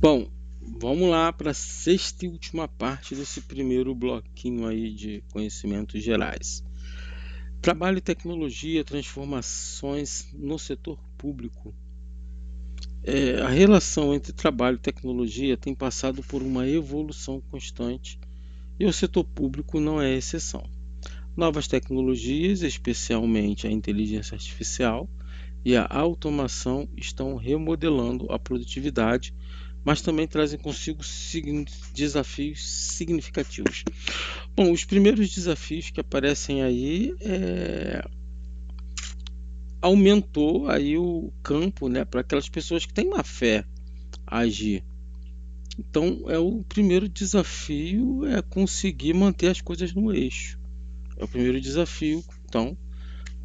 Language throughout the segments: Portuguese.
Bom, vamos lá para a sexta e última parte desse primeiro bloquinho aí de conhecimentos gerais. Trabalho e tecnologia, transformações no setor público. A relação entre trabalho e tecnologia tem passado por uma evolução constante e o setor público não é exceção. Novas tecnologias, especialmente a inteligência artificial e a automação, estão remodelando a produtividade, mas também trazem consigo desafios significativos. Bom, os primeiros desafios que aparecem aí aumentou aí o campo, né, para aquelas pessoas que têm má fé a agir. Então, o primeiro desafio é conseguir manter as coisas no eixo. É o primeiro desafio, então,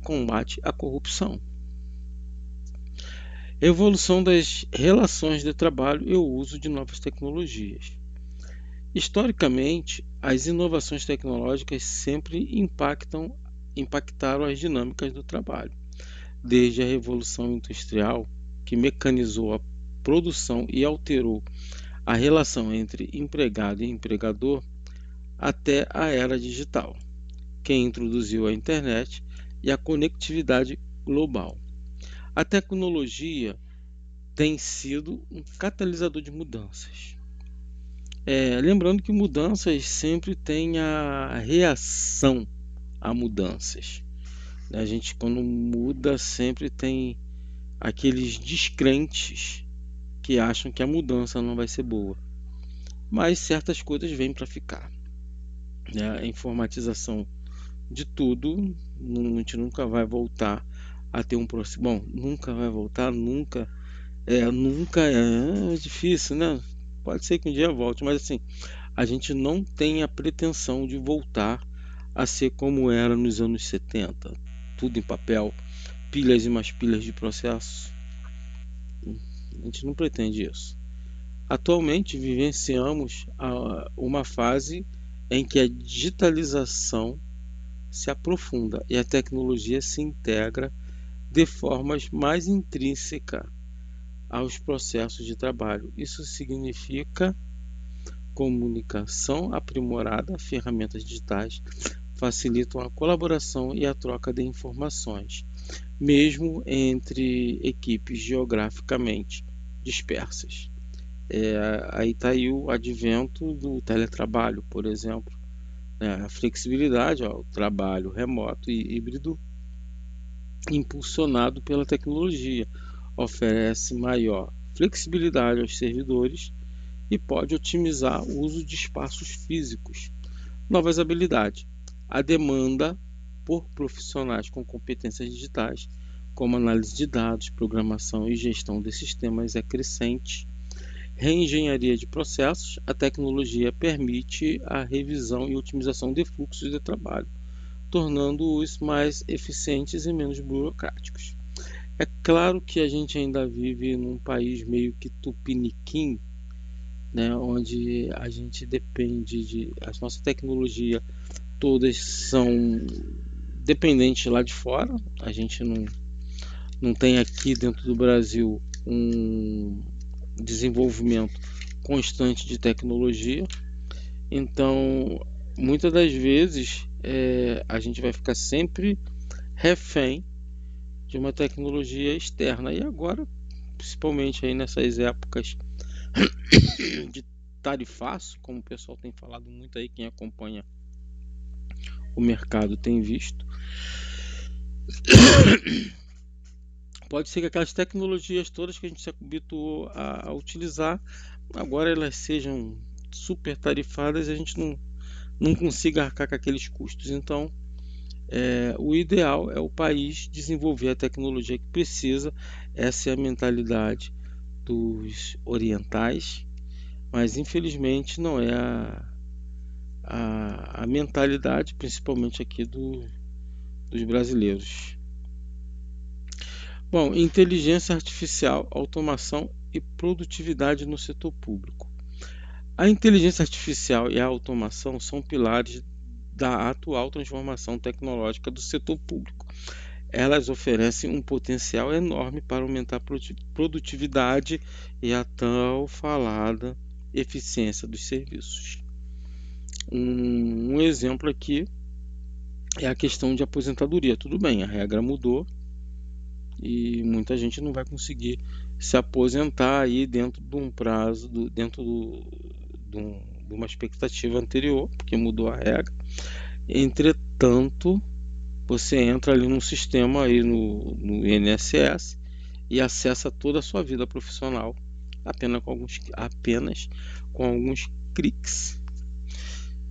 combate à corrupção. Evolução das relações de trabalho e o uso de novas tecnologias. Historicamente, as inovações tecnológicas sempre impactaram as dinâmicas do trabalho. Desde a Revolução Industrial, que mecanizou a produção e alterou a relação entre empregado e empregador, até a era digital, que introduziu a internet e a conectividade global. A tecnologia tem sido um catalisador de mudanças. Lembrando que mudanças sempre têm a reação a mudanças. A gente, quando muda, sempre tem aqueles descrentes que acham que a mudança não vai ser boa. Mas certas coisas vêm para ficar. A informatização de tudo, a gente nunca vai voltar a ter um processo. Bom, nunca vai voltar, nunca. Nunca é difícil, né? Pode ser que um dia volte, mas assim, a gente não tem a pretensão de voltar a ser como era nos anos 70, tudo em papel, pilhas e mais pilhas de processo. A gente não pretende isso. Atualmente vivenciamos uma fase em que a digitalização se aprofunda e a tecnologia se integra de formas mais intrínseca aos processos de trabalho. Isso significa comunicação aprimorada, ferramentas digitais facilitam a colaboração e a troca de informações, mesmo entre equipes geograficamente dispersas. Aí está aí o advento do teletrabalho, por exemplo, né? A flexibilidade, o trabalho remoto e híbrido impulsionado pela tecnologia oferece maior flexibilidade aos servidores e pode otimizar o uso de espaços físicos. Novas habilidades. A demanda por profissionais com competências digitais, como análise de dados, programação e gestão de sistemas, é crescente. Reengenharia de processos. A tecnologia permite a revisão e otimização de fluxos de trabalho, tornando-os mais eficientes e menos burocráticos. É claro que a gente ainda vive num país meio que tupiniquim, né, onde a gente depende de as nossas tecnologias todas são dependentes lá de fora. A gente não tem aqui dentro do Brasil um desenvolvimento constante de tecnologia. Então, muitas das vezes a gente vai ficar sempre refém de uma tecnologia externa. E agora, principalmente aí nessas épocas de tarifaço, como o pessoal tem falado muito aí, quem acompanha o mercado tem visto, pode ser que aquelas tecnologias todas que a gente se habituou a utilizar, agora elas sejam super tarifadas e a gente não consiga arcar com aqueles custos. Então, o ideal é o país desenvolver a tecnologia que precisa. Essa é a mentalidade dos orientais, mas infelizmente não é a mentalidade, principalmente aqui dos brasileiros. Bom, inteligência artificial, automação e produtividade no setor público. A inteligência artificial e a automação são pilares da atual transformação tecnológica do setor público. elas oferecem um potencial enorme para aumentar a produtividade e a tão falada eficiência dos serviços. Um exemplo aqui é a questão de aposentadoria. Tudo bem, a regra mudou e muita gente não vai conseguir se aposentar aí dentro de um prazo, de uma expectativa anterior, porque mudou a regra. Entretanto, você entra ali no sistema aí no INSS e acessa toda a sua vida profissional apenas com alguns cliques.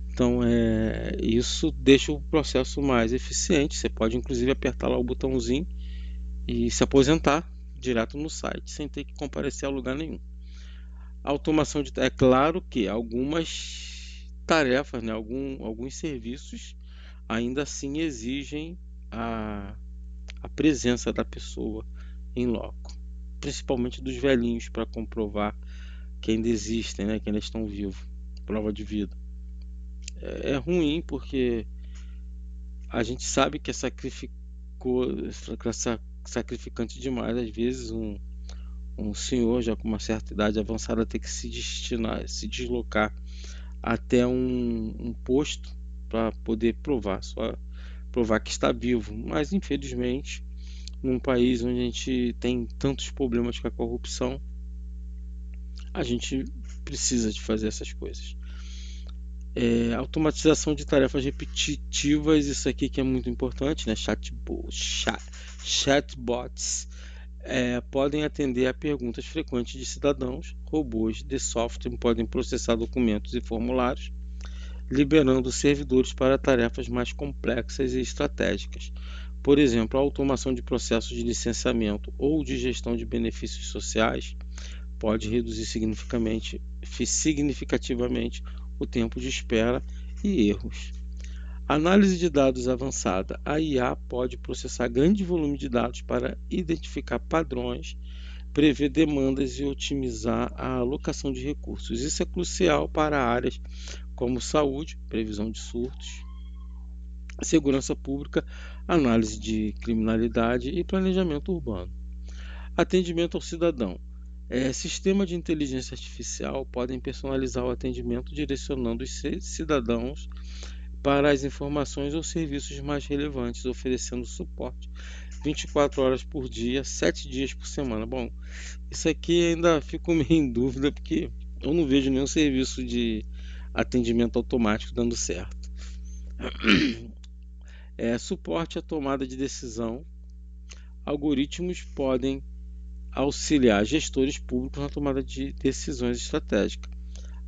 Então, isso deixa o processo mais eficiente. Você pode inclusive apertar lá o botãozinho e se aposentar direto no site, sem ter que comparecer a lugar nenhum. A automação é claro que algumas tarefas, né, alguns serviços ainda assim exigem a presença da pessoa em loco, principalmente dos velhinhos, para comprovar que ainda existem, né, que ainda estão vivos, prova de vida. É ruim porque a gente sabe que é sacrificante demais. Às vezes um senhor já com uma certa idade avançada ter que se deslocar até um posto para poder provar que está vivo. Mas infelizmente, num país onde a gente tem tantos problemas com a corrupção, a gente precisa de fazer essas coisas. Automatização de tarefas repetitivas, isso aqui que é muito importante, né? Chatbots podem atender a perguntas frequentes de cidadãos. Robôs de software podem processar documentos e formulários, liberando servidores para tarefas mais complexas e estratégicas. Por exemplo, a automação de processos de licenciamento ou de gestão de benefícios sociais pode reduzir significativamente o tempo de espera e erros. Análise de dados avançada. A IA pode processar grande volume de dados para identificar padrões, prever demandas e otimizar a alocação de recursos. Isso é crucial para áreas como saúde, previsão de surtos, segurança pública, análise de criminalidade e planejamento urbano. Atendimento ao cidadão. Sistemas de inteligência artificial podem personalizar o atendimento, direcionando os cidadãos para as informações ou serviços mais relevantes, oferecendo suporte 24 horas por dia, 7 dias por semana. Bom, isso aqui ainda fico meio em dúvida, porque eu não vejo nenhum serviço de atendimento automático dando certo. Suporte à tomada de decisão. Algoritmos podem auxiliar gestores públicos na tomada de decisões estratégicas,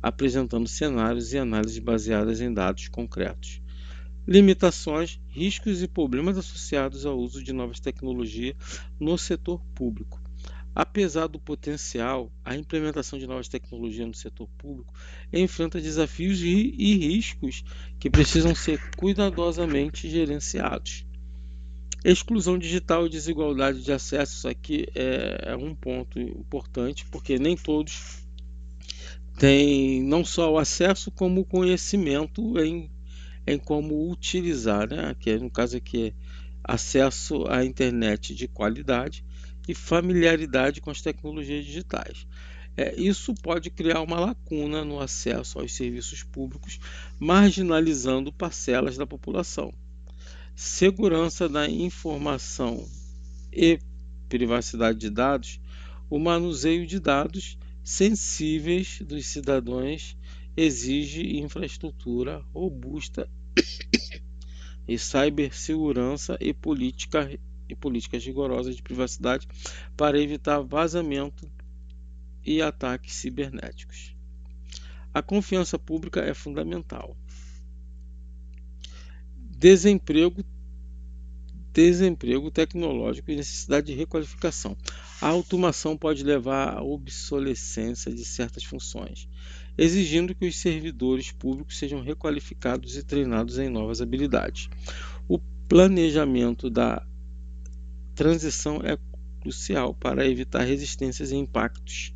apresentando cenários e análises baseadas em dados concretos. Limitações, riscos e problemas associados ao uso de novas tecnologias no setor público. Apesar do potencial, a implementação de novas tecnologias no setor público enfrenta desafios e riscos que precisam ser cuidadosamente gerenciados. Exclusão digital e desigualdade de acesso. Isso aqui é um ponto importante, porque nem todos têm não só o acesso, como o conhecimento em como utilizar, né? Que no caso aqui é acesso à internet de qualidade e familiaridade com as tecnologias digitais. Isso pode criar uma lacuna no acesso aos serviços públicos, marginalizando parcelas da população. Segurança da informação e privacidade de dados. O manuseio de dados sensíveis dos cidadãos exige infraestrutura robusta e cibersegurança e políticas rigorosas de privacidade para evitar vazamento e ataques cibernéticos. A confiança pública é fundamental. Desemprego tecnológico e necessidade de requalificação. A automação pode levar à obsolescência de certas funções, exigindo que os servidores públicos sejam requalificados e treinados em novas habilidades. O planejamento da transição é crucial para evitar resistências e impactos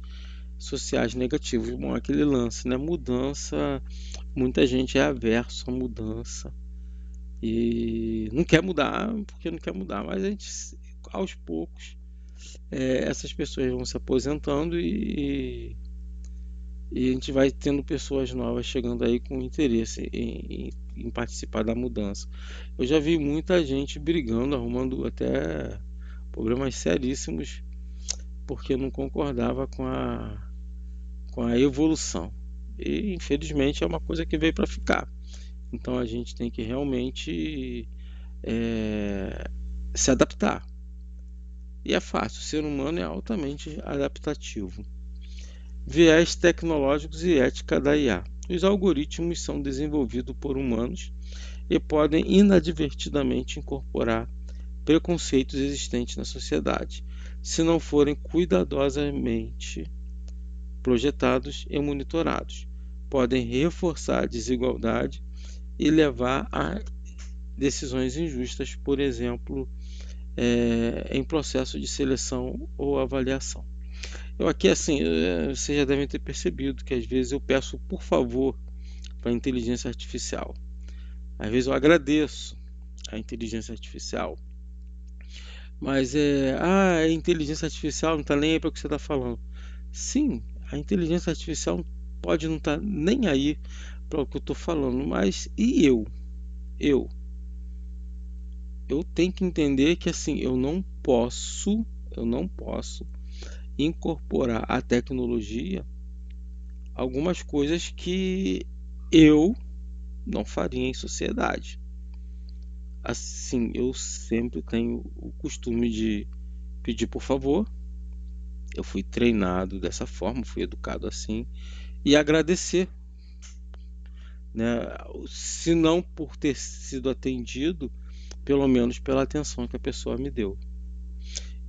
sociais negativos. Bom, aquele lance, né? Mudança, muita gente é averso à mudança. e não quer mudar porque não quer mudar, mas a gente, aos poucos, essas pessoas vão se aposentando e a gente vai tendo pessoas novas chegando aí com interesse em participar da mudança. Eu já vi muita gente brigando, arrumando até problemas seríssimos porque não concordava com a evolução. E infelizmente é uma coisa que veio para ficar. Então a gente tem que realmente se adaptar. E é fácil, o ser humano é altamente adaptativo. Viés tecnológicos e ética da IA. Os algoritmos são desenvolvidos por humanos e podem inadvertidamente incorporar preconceitos existentes na sociedade, se não forem cuidadosamente projetados e monitorados. Podem reforçar a desigualdade e levar a decisões injustas, por exemplo, em processo de seleção ou avaliação. Eu aqui, assim, vocês já devem ter percebido que às vezes eu peço por favor para a inteligência artificial. Às vezes eu agradeço a inteligência artificial, mas a inteligência artificial não está nem aí para o que você está falando. Sim, a inteligência artificial pode não estar nem aí para o que eu estou falando, mas e eu? Eu? Eu tenho que entender que assim, eu não posso incorporar à tecnologia algumas coisas que eu não faria em sociedade. Assim, eu sempre tenho o costume de pedir por favor. Eu fui treinado dessa forma, fui educado assim, e agradecer, né? Se não por ter sido atendido, pelo menos pela atenção que a pessoa me deu.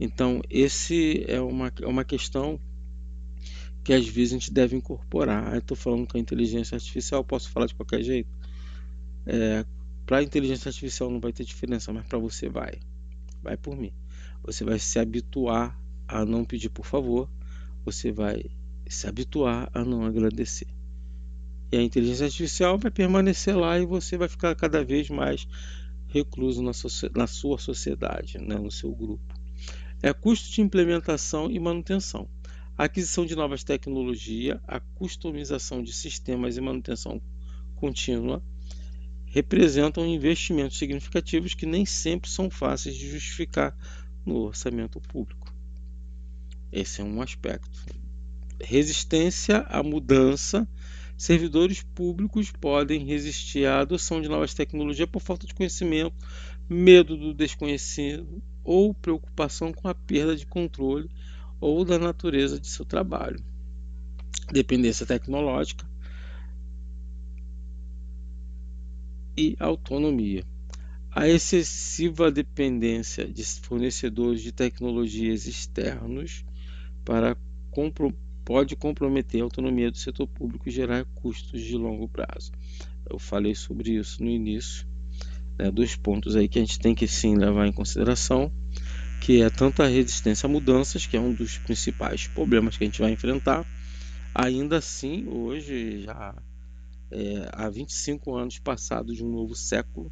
Então, esse é uma questão que às vezes a gente deve incorporar. Estou falando com a inteligência artificial, posso falar de qualquer jeito. Para a inteligência artificial não vai ter diferença, mas para você vai. Vai por mim. Você vai se habituar a não pedir por favor, você vai se habituar a não agradecer. E a inteligência artificial vai permanecer lá e você vai ficar cada vez mais recluso na sua sociedade, né, no seu grupo. Custo de implementação e manutenção. A aquisição de novas tecnologias, a customização de sistemas e manutenção contínua representam investimentos significativos que nem sempre são fáceis de justificar no orçamento público. Esse é um aspecto. Resistência à mudança. Servidores públicos podem resistir à adoção de novas tecnologias por falta de conhecimento, medo do desconhecido ou preocupação com a perda de controle ou da natureza de seu trabalho. Dependência tecnológica e autonomia. A excessiva dependência de fornecedores de tecnologias externos pode comprometer a autonomia do setor público e gerar custos de longo prazo. Eu falei sobre isso no início, né, dos pontos aí que a gente tem que sim levar em consideração, que é tanto a resistência a mudanças, que é um dos principais problemas que a gente vai enfrentar. Ainda assim, hoje, já há 25 anos passados de um novo século,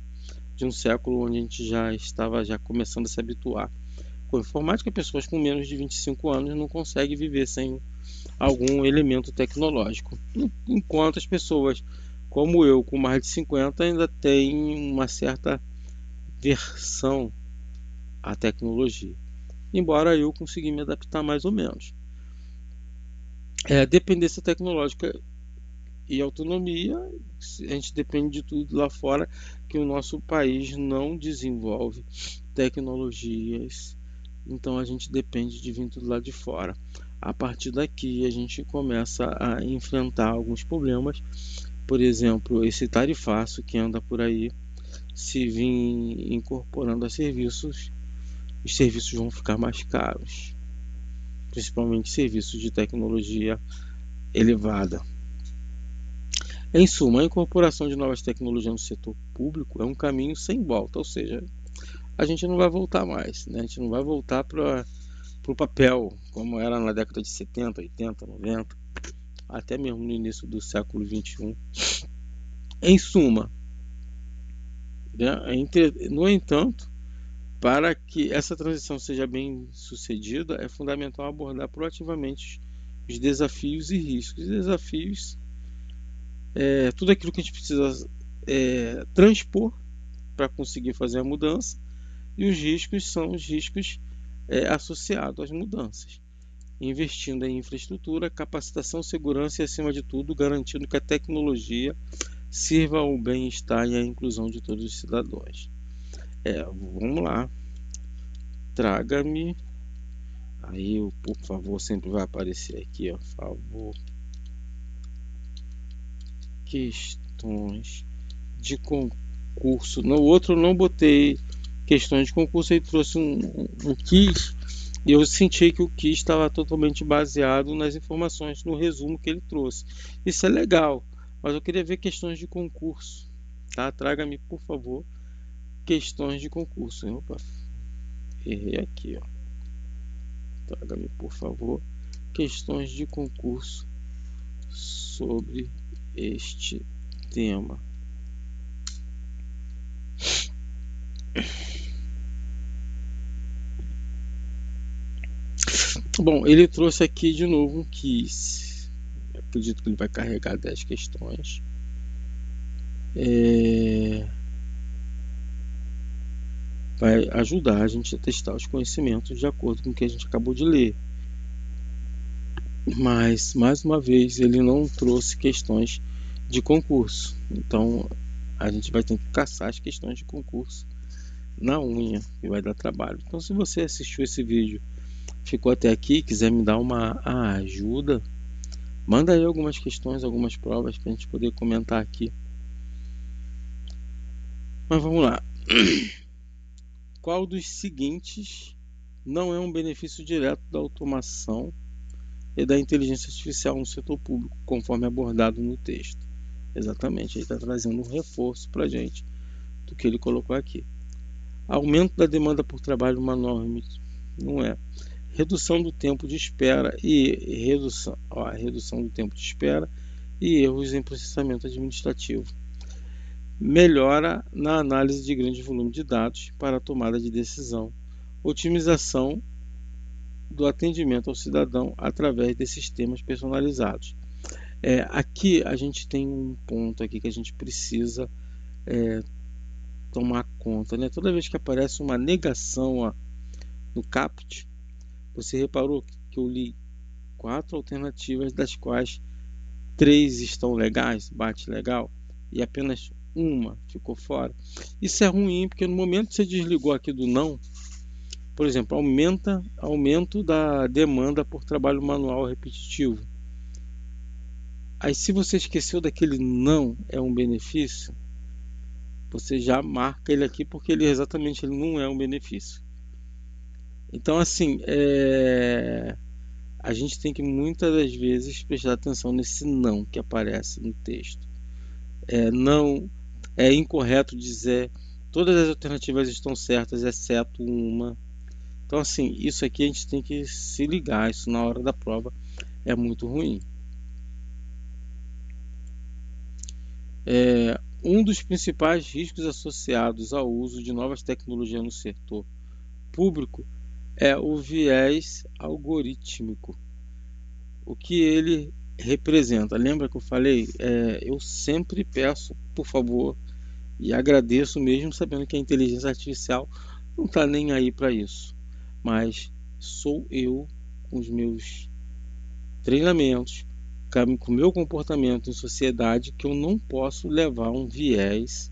de um século onde a gente já estava começando a se habituar com a informática, pessoas com menos de 25 anos não conseguem viver sem algum elemento tecnológico, enquanto as pessoas como eu, com mais de 50, ainda têm uma certa versão à tecnologia, embora eu consegui me adaptar mais ou menos. Dependência tecnológica e autonomia, a gente depende de tudo lá fora, que o nosso país não desenvolve tecnologias, então a gente depende de vir tudo lá de fora. A partir daqui a gente começa a enfrentar alguns problemas, por exemplo, esse tarifaço que anda por aí, se vir incorporando a serviços, os serviços vão ficar mais caros, principalmente serviços de tecnologia elevada. Em suma, a incorporação de novas tecnologias no setor público é um caminho sem volta, ou seja, a gente não vai voltar mais, né? A gente não vai voltar para o papel como era na década de 70, 80, 90, até mesmo no início do século 21. Em suma, né? No entanto, para que essa transição seja bem sucedida, é fundamental abordar proativamente os desafios e riscos. Os desafios é tudo aquilo que a gente precisa transpor para conseguir fazer a mudança, e os riscos são os riscos associados às mudanças. Investindo em infraestrutura, capacitação, segurança e, acima de tudo, garantindo que a tecnologia sirva ao bem-estar e à inclusão de todos os cidadãos. Vamos lá. Traga-me. Aí, por favor, sempre vai aparecer aqui, ó. Favor. Questões de concurso. No outro eu não botei questões de concurso, aí trouxe um quiz. E eu senti que o quiz estava totalmente baseado nas informações, no resumo que ele trouxe. Isso é legal, mas eu queria ver questões de concurso. Tá? Traga-me, por favor, questões de concurso. Opa, errei aqui. Ó. Traga-me, por favor, questões de concurso sobre este tema. Bom, ele trouxe aqui de novo um quiz. Eu acredito que ele vai carregar 10 questões. Vai ajudar a gente a testar os conhecimentos de acordo com o que a gente acabou de ler. Mas, mais uma vez, ele não trouxe questões de concurso. Então, a gente vai ter que caçar as questões de concurso na unha, e vai dar trabalho. Então, se você assistiu esse vídeo, ficou até aqui e quiser me dar uma ajuda, manda aí algumas questões, algumas provas para a gente poder comentar aqui. Mas vamos lá. Qual dos seguintes não é um benefício direto da automação e da inteligência artificial no setor público, conforme abordado no texto? Exatamente, ele está trazendo um reforço para a gente do que ele colocou aqui. Aumento da demanda por trabalho manual, não é. Redução do tempo de espera e redução do tempo de espera e erros em processamento administrativo. Melhora na análise de grande volume de dados para a tomada de decisão. Otimização do atendimento ao cidadão através de sistemas personalizados. Aqui a gente tem um ponto aqui que a gente precisa tomar conta, né? Toda vez que aparece uma negação no CAPT, você reparou que eu li 4 alternativas, das quais 3 estão legais, bate legal, e apenas uma ficou fora. Isso é ruim, porque no momento que você desligou aqui do não, por exemplo, aumento da demanda por trabalho manual repetitivo. Aí, se você esqueceu daquele não é um benefício, você já marca ele aqui, porque ele não é um benefício. Então, assim, a gente tem que muitas das vezes prestar atenção nesse não que aparece no texto. Não é incorreto dizer todas as alternativas estão certas, exceto uma. Então, assim, isso aqui a gente tem que se ligar, isso na hora da prova é muito ruim. Um dos principais riscos associados ao uso de novas tecnologias no setor público é o viés algorítmico. O que ele representa? Lembra que eu falei? Eu sempre peço, por favor, e agradeço mesmo sabendo que a inteligência artificial não está nem aí para isso. Mas sou eu, com os meus treinamentos, com o meu comportamento em sociedade, que eu não posso levar um viés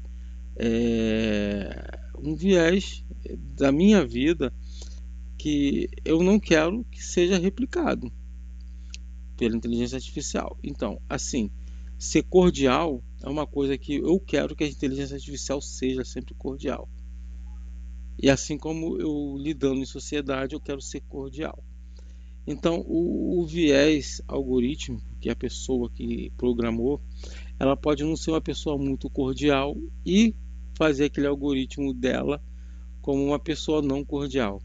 da minha vida que eu não quero que seja replicado pela inteligência artificial. Então, assim, ser cordial é uma coisa que eu quero que a inteligência artificial seja sempre cordial. E assim como eu lidando em sociedade, eu quero ser cordial. Então, o viés algorítmico, que é a pessoa que programou, ela pode não ser uma pessoa muito cordial e fazer aquele algoritmo dela como uma pessoa não cordial.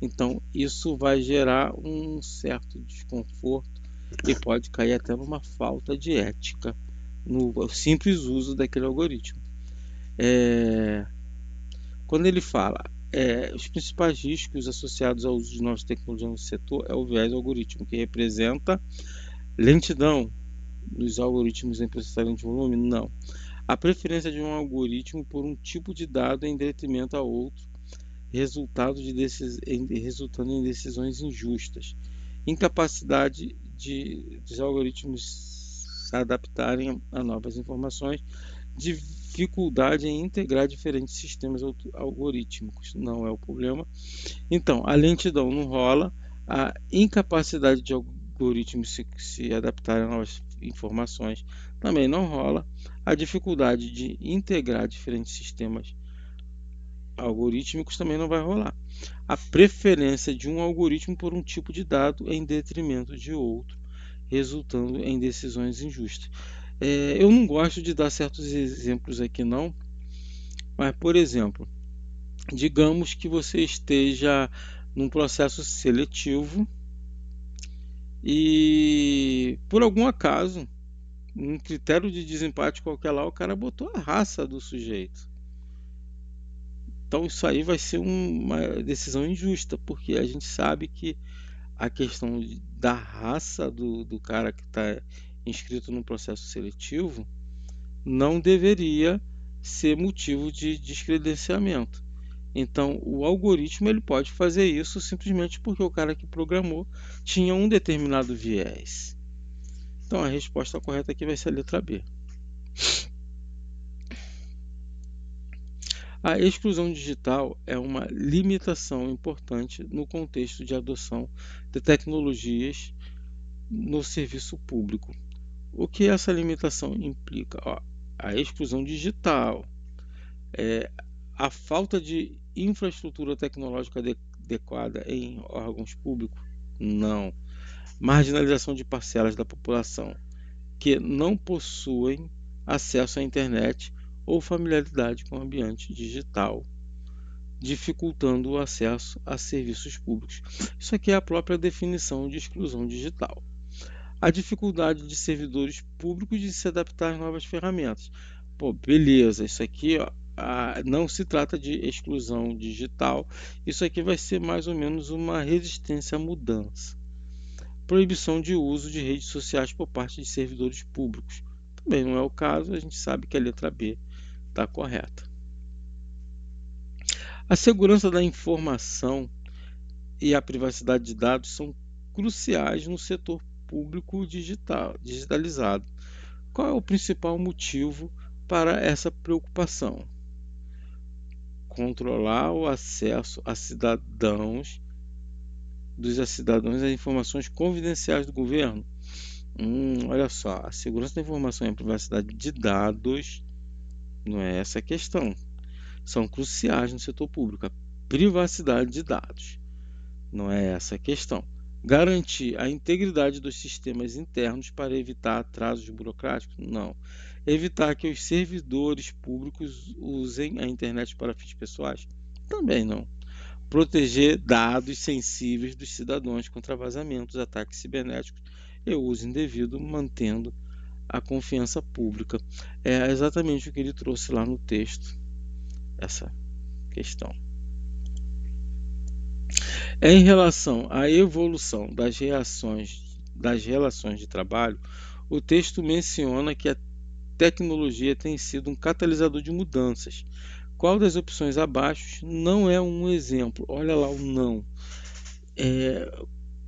Então, isso vai gerar um certo desconforto e pode cair até numa falta de ética no simples uso daquele algoritmo. Quando ele fala os principais riscos associados ao uso de novas tecnologias no setor é o viés algoritmo, que representa lentidão dos algoritmos em processamento de volume? Não. A preferência de um algoritmo por um tipo de dado em detrimento a outro, resultando em decisões injustas. Incapacidade dos algoritmos se adaptarem a novas informações, dificuldade em integrar diferentes sistemas algorítmicos, não é o problema. Então, a lentidão não rola, a incapacidade de algoritmos se adaptarem a novas informações também não rola, a dificuldade de integrar diferentes sistemas algorítmicos também não vai rolar. A preferência de um algoritmo por um tipo de dado em detrimento de outro, resultando em decisões injustas. Eu não gosto de dar certos exemplos aqui não, mas por exemplo, digamos que você esteja num processo seletivo e por algum acaso, um critério de desempate qualquer lá, o cara botou a raça do sujeito. Então isso aí vai ser uma decisão injusta, porque a gente sabe que a questão da raça do cara que está inscrito no processo seletivo não deveria ser motivo de descredenciamento. Então, o algoritmo ele pode fazer isso simplesmente porque o cara que programou tinha um determinado viés. Então, a resposta correta aqui vai ser a letra B. A exclusão digital é uma limitação importante no contexto de adoção de tecnologias no serviço público. O que essa limitação implica? A exclusão digital, a falta de infraestrutura tecnológica adequada em órgãos públicos? Não. Marginalização de parcelas da população que não possuem acesso à internet ou familiaridade com o ambiente digital, dificultando o acesso a serviços públicos. Isso aqui é a própria definição de exclusão digital. A dificuldade de servidores públicos de se adaptar às novas ferramentas. Pô, beleza, isso aqui não se trata de exclusão digital, isso aqui vai ser mais ou menos uma resistência à mudança. Proibição de uso de redes sociais por parte de servidores públicos. Também não é o caso, a gente sabe que a letra B está correta. A segurança da informação e a privacidade de dados são cruciais no setor público digitalizado. Qual é o principal motivo para essa preocupação? Controlar o acesso dos cidadãos a informações confidenciais do governo. Olha só, a segurança da informação e a privacidade de dados não é essa a questão. São cruciais no setor público. A privacidade de dados não é essa a questão. Garantir a integridade dos sistemas internos para evitar atrasos burocráticos? Não. Evitar que os servidores públicos usem a internet para fins pessoais? Também não. Proteger dados sensíveis dos cidadãos contra vazamentos, ataques cibernéticos e uso indevido, mantendo a confiança pública. É exatamente o que ele trouxe lá no texto, essa questão. Em relação à evolução das relações de trabalho, o texto menciona que a tecnologia tem sido um catalisador de mudanças. Qual das opções abaixo não é um exemplo? Olha lá o não.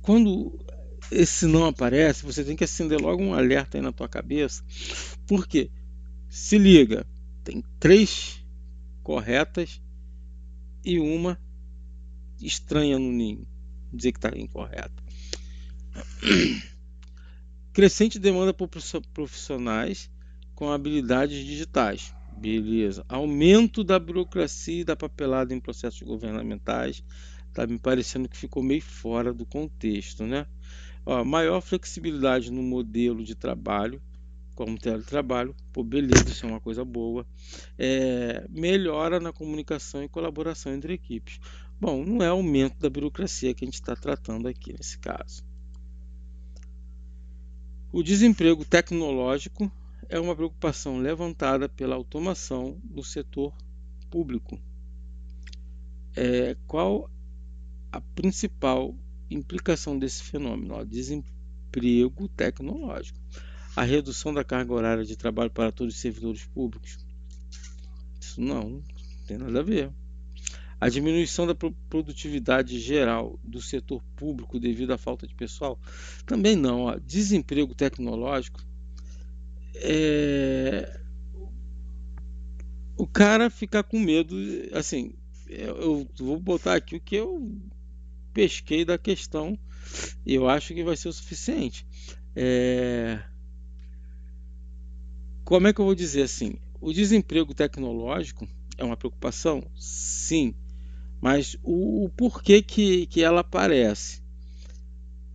Quando esse não aparece, você tem que acender logo um alerta aí na tua cabeça. Por quê? Se liga, tem 3 corretas e uma estranha no ninho. Dizer que está incorreto. Crescente demanda por profissionais com habilidades digitais. Beleza. Aumento da burocracia e da papelada em processos governamentais. Tá me parecendo que ficou meio fora do contexto, né? Maior flexibilidade no modelo de trabalho, como teletrabalho. Pô, beleza, isso é uma coisa boa. Melhora na comunicação e colaboração entre equipes. Bom, não é aumento da burocracia que a gente está tratando aqui nesse caso. O desemprego tecnológico é uma preocupação levantada pela automação do setor público. Qual a principal implicação desse fenômeno? Ó, desemprego tecnológico. A redução da carga horária de trabalho para todos os servidores públicos? Isso não tem nada a ver. A diminuição da produtividade geral do setor público devido à falta de pessoal? Também não. Ó. Desemprego tecnológico é o cara ficar com medo. Assim, eu vou botar aqui o que eu pesquei da questão e eu acho que vai ser o suficiente. Como é que eu vou dizer assim? O desemprego tecnológico é uma preocupação? Sim. Mas o porquê que ela aparece?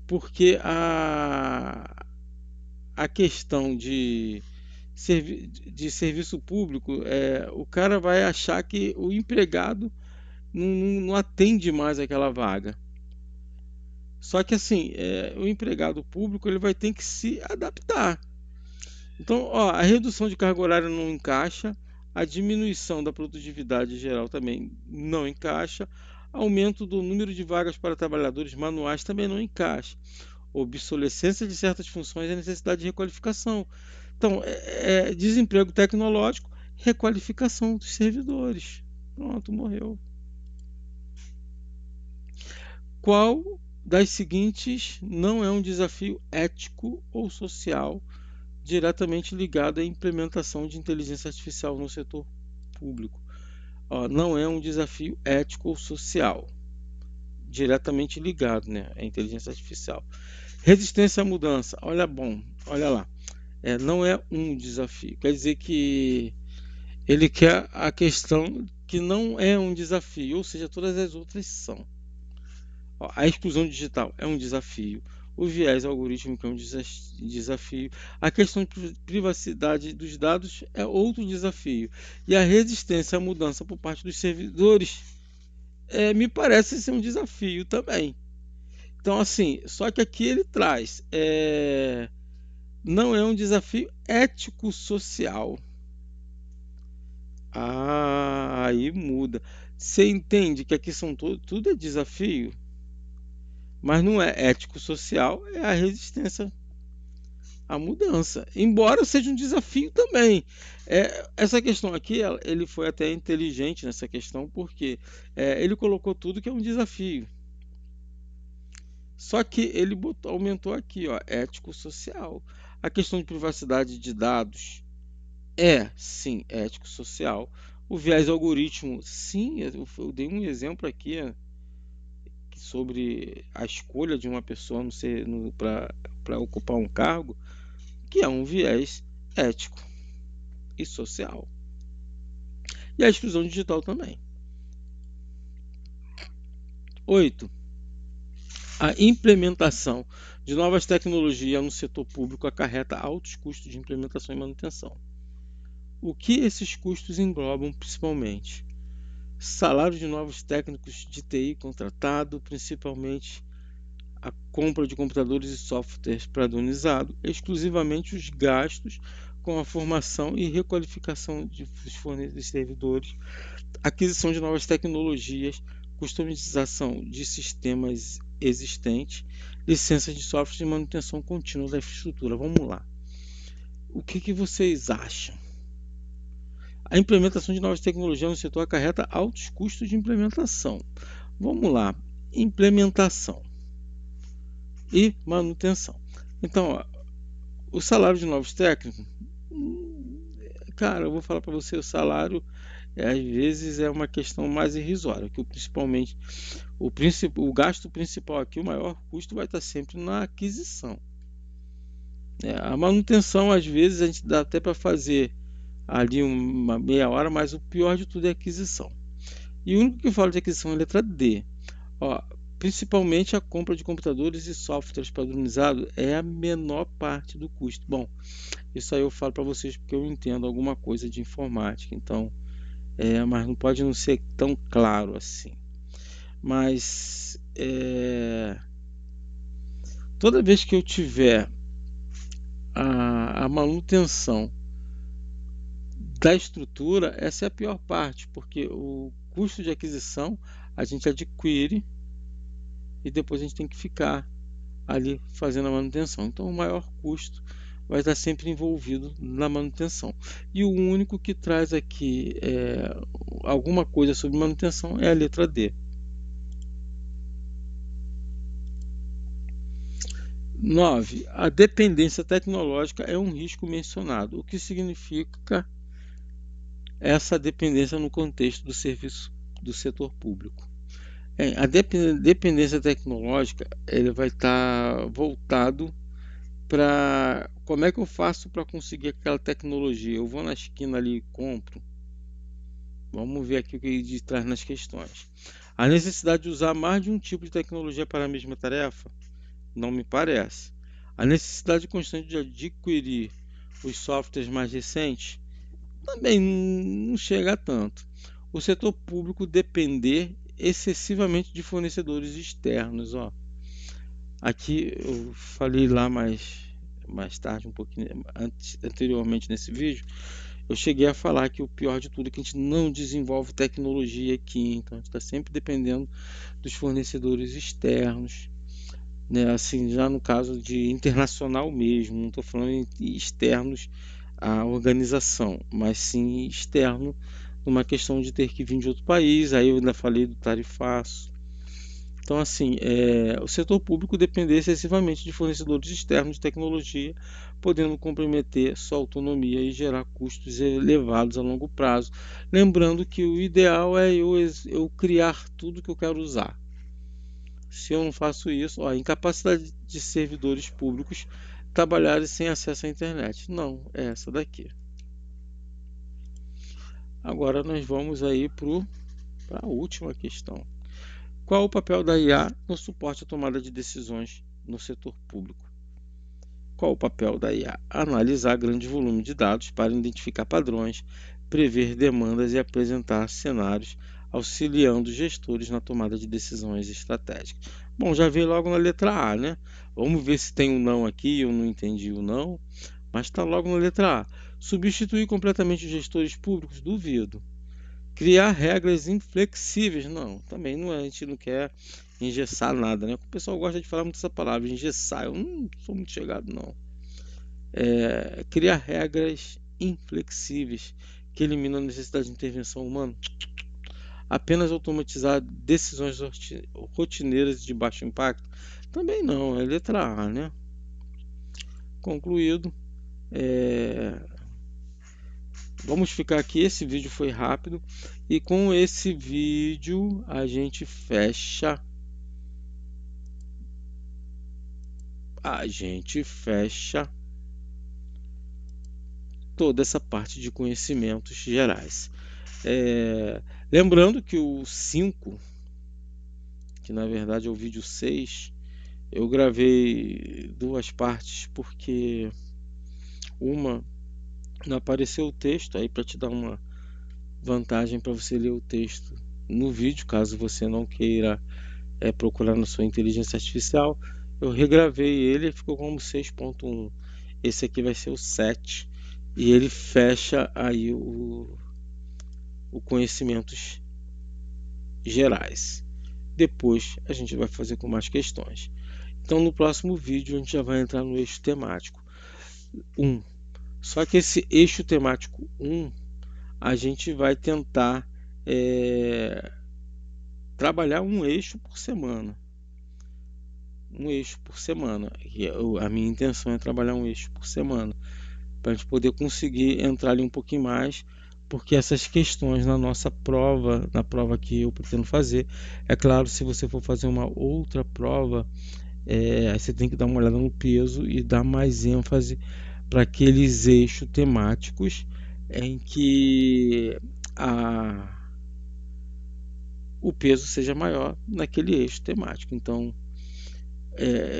Porque a questão de serviço público, o cara vai achar que o empregado não atende mais aquela vaga. Só que assim, o empregado público ele vai ter que se adaptar. Então, ó, a redução de carga horária não encaixa, a diminuição da produtividade geral também não encaixa, aumento do número de vagas para trabalhadores manuais também não encaixa, obsolescência de certas funções e necessidade de requalificação. Então, desemprego tecnológico, requalificação dos servidores. Pronto, morreu. Qual das seguintes não é um desafio ético ou social diretamente ligado à implementação de inteligência artificial no setor público? Ó, não é um desafio ético ou social diretamente ligado, né, à inteligência artificial. Resistência à mudança. Olha lá. Não é um desafio. Quer dizer que ele quer a questão que não é um desafio, ou seja, todas as outras são. Ó, a exclusão digital é um desafio. O viés algorítmico é um desafio. A questão de privacidade dos dados é outro desafio. E a resistência à mudança por parte dos servidores me parece ser um desafio também. Então, assim, só que aqui ele traz, não é um desafio ético-social. Aí muda. Você entende que aqui são tudo é desafio, mas não é ético-social, é a resistência à mudança. Embora seja um desafio também. Essa questão aqui, ele foi até inteligente nessa questão, porque ele colocou tudo que é um desafio. Só que ele aumentou aqui, ó, ético-social. A questão de privacidade de dados sim, ético-social. O viés algoritmo, sim, eu dei um exemplo aqui sobre a escolha de uma pessoa para ocupar um cargo, que é um viés ético e social. E a exclusão digital também. 8. A implementação de novas tecnologias no setor público acarreta altos custos de implementação e manutenção. O que esses custos englobam principalmente? Salário de novos técnicos de TI contratado, principalmente a compra de computadores e softwares padronizados, exclusivamente os gastos com a formação e requalificação dos servidores, aquisição de novas tecnologias, customização de sistemas existentes, licenças de software e manutenção contínua da infraestrutura. Vamos lá. O que vocês acham? A implementação de novas tecnologias no setor acarreta altos custos de implementação. Vamos lá. Implementação e manutenção. Então, ó, o salário de novos técnicos, cara, eu vou falar para você, o salário às vezes é uma questão mais irrisória, que principalmente o gasto principal aqui, o maior custo vai estar sempre na aquisição. A manutenção, às vezes, a gente dá até para fazer ali uma meia hora, mas o pior de tudo é a aquisição. E o único que fala de aquisição é a letra D. Ó, principalmente a compra de computadores e softwares padronizados é a menor parte do custo. Bom, isso aí eu falo para vocês porque eu entendo alguma coisa de informática, então, mas não pode não ser tão claro assim. Mas toda vez que eu tiver a manutenção da estrutura, essa é a pior parte, porque o custo de aquisição a gente adquire e depois a gente tem que ficar ali fazendo a manutenção. Então o maior custo vai estar sempre envolvido na manutenção. E o único que traz aqui alguma coisa sobre manutenção é a letra D. 9. A dependência tecnológica é um risco mencionado. O que significa essa dependência no contexto do serviço do setor público? A dependência tecnológica ele vai estar voltado para como é que eu faço para conseguir aquela tecnologia. Eu vou na esquina ali e compro. Vamos ver aqui o que ele traz nas questões. A necessidade de usar mais de um tipo de tecnologia para a mesma tarefa? Não me parece. A necessidade constante de adquirir os softwares mais recentes? Também não chega a tanto. O setor público depender excessivamente de fornecedores externos. Ó. Aqui eu falei lá mais tarde, um pouquinho anteriormente nesse vídeo, eu cheguei a falar que o pior de tudo é que a gente não desenvolve tecnologia aqui, então a gente está sempre dependendo dos fornecedores externos, né? Assim, já no caso de internacional mesmo, não estou falando em externos à organização, mas sim externo numa questão de ter que vir de outro país. Aí eu ainda falei do tarifaço. Então, assim, o setor público depender excessivamente de fornecedores externos de tecnologia, podendo comprometer sua autonomia e gerar custos elevados a longo prazo. Lembrando que o ideal é eu criar tudo que eu quero usar. Se eu não faço isso, a incapacidade de servidores públicos trabalharem sem acesso à internet. Não, é essa daqui. Agora nós vamos aí para a última questão. Qual o papel da IA no suporte à tomada de decisões no setor público? Qual o papel da IA? Analisar grande volume de dados para identificar padrões, prever demandas e apresentar cenários, auxiliando gestores na tomada de decisões estratégicas. Bom, já veio logo na letra A, né? Vamos ver se tem um não aqui, eu não entendi o não, mas está logo na letra A. Substituir completamente os gestores públicos? Duvido. Criar regras inflexíveis? Não, também não é, a gente não quer engessar nada, né? O pessoal gosta de falar muito essa palavra, engessar, eu não sou muito chegado, não. Criar regras inflexíveis que eliminam a necessidade de intervenção humana. Apenas automatizar decisões rotineiras de baixo impacto? Também não, é letra A, né? Concluído. Vamos ficar aqui, esse vídeo foi rápido e com esse vídeo a gente fecha toda essa parte de conhecimentos gerais. Lembrando que o 5, que na verdade é o vídeo 6, eu gravei duas partes porque uma não apareceu o texto, aí para te dar uma vantagem para você ler o texto no vídeo, caso você não queira procurar na sua inteligência artificial, eu regravei ele e ficou como 6.1. Esse aqui vai ser o 7 e ele fecha aí o conhecimentos gerais. Depois a gente vai fazer com mais questões. Então no próximo vídeo a gente já vai entrar no eixo temático 1. Só que esse eixo temático 1 a gente vai tentar trabalhar um eixo por semana. A minha intenção é trabalhar um eixo por semana, para a gente poder conseguir entrar ali um pouquinho mais, porque essas questões na nossa prova, na prova que eu pretendo fazer, é claro, se você for fazer uma outra prova, você tem que dar uma olhada no peso e dar mais ênfase para aqueles eixos temáticos em que o peso seja maior naquele eixo temático. Então,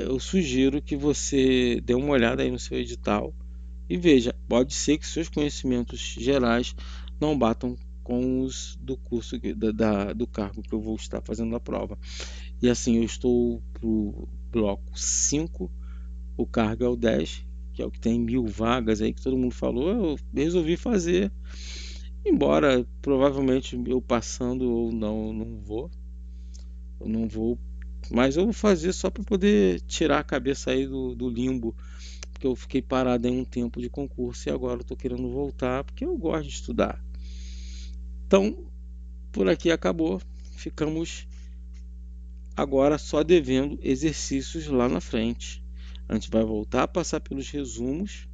eu sugiro que você dê uma olhada aí no seu edital e veja, pode ser que seus conhecimentos gerais não batam com os do curso do cargo que eu vou estar fazendo a prova. E assim, eu estou pro bloco 5, o cargo é o 10, que é o que tem 1000 vagas aí que todo mundo falou. Eu resolvi fazer, embora provavelmente eu passando ou não vou, Eu não vou, mas eu vou fazer só para poder tirar a cabeça aí do limbo, porque eu fiquei parado em um tempo de concurso e agora eu tô querendo voltar porque eu gosto de estudar. Então, por aqui acabou. Ficamos agora só devendo exercícios lá na frente. A gente vai voltar a passar pelos resumos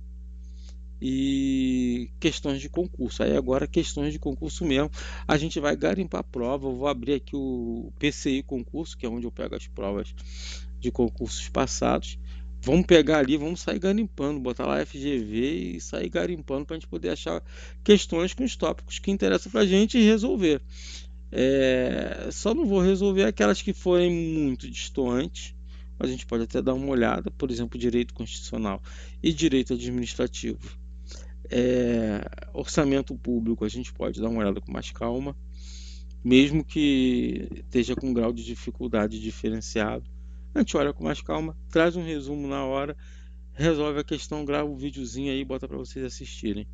e questões de concurso. Aí agora questões de concurso mesmo. A gente vai garimpar a prova. Eu vou abrir aqui o PCI concurso, que é onde eu pego as provas de concursos passados. Vamos pegar ali, vamos sair garimpando, botar lá FGV e sair garimpando para a gente poder achar questões com os tópicos que interessam para a gente e resolver. Só não vou resolver aquelas que forem muito distantes, mas a gente pode até dar uma olhada, por exemplo, direito constitucional e direito administrativo. Orçamento público, a gente pode dar uma olhada com mais calma, mesmo que esteja com um grau de dificuldade diferenciado. A gente olha com mais calma, traz um resumo na hora, resolve a questão, grava um videozinho aí e bota para vocês assistirem.